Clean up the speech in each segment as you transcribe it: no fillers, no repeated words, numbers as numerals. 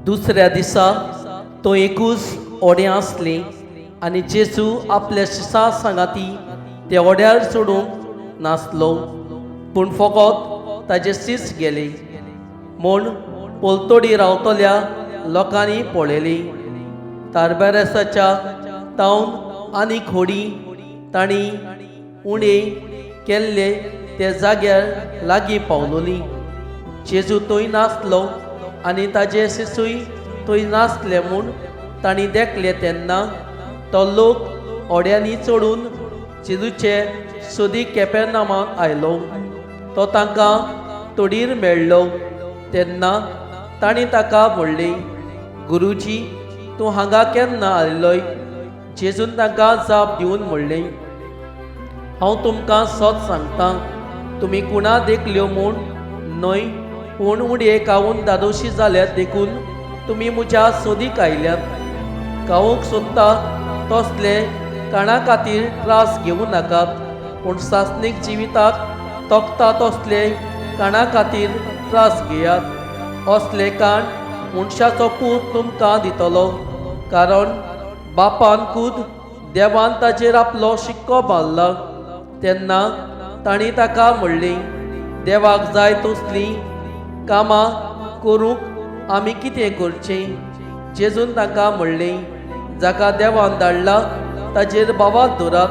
दुसऱ्या दिसा तो एकूच ओडें आसलें आनी जेजू आपल्या शिसा सांगाती ते ओड्यार सोडूंक नासलो, पूण फकत ताजे सीस गेले म्हूण पोलतोडी रावतल्या लोकांनी पळयली। तारबारेसाच्या तावन आनीक होडी तांणी उणे केल्ले ते जाग्यार लागीं पावलोली। जेजू थंय नासलो आनी ताजे शिसूय थंय नासले म्हूण तांणी देखले तेन्ना तो लोक ओड्यांनी चडून जेजूचे सोदीक कपेरनाउमांत आयलो। तो तांकां तोडीर मेळ्ळो तेन्ना तांणी ताका म्हणलें, गुरुजी, तूं हांगा केन्ना आयलोय? जेजून तांकां जाप दिवन म्हणलें, हांव तुमकां सत सांगतां, तुमी कुणा देखल्यो म्हूण न्हय, पूण उडये कावून दादोशी जाल्यात देखून तुमी म्हज्या सोदीक आयल्यात। कावूंक सोदता तसले काणा खातीर त्रास घेवं नाकात, पूण सासणीक जिविताक तोखता तसले काणा खातीर त्रास घेयात। असले काण मनशाचो पूत तुमकां दितलो, कारण बापान खुद देवान ताचेर आपलो शिक्को मारला। तेन्ना तांणी ताका म्हणलें, देवाक जाय तसलीं कामां करूंक आमी कितें करचें? जेजून तांकां म्हणलें, जाका देवान धाडला ताचेर बावात दवरात,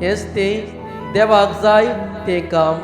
हेंच तें देवाक जाय तें काम।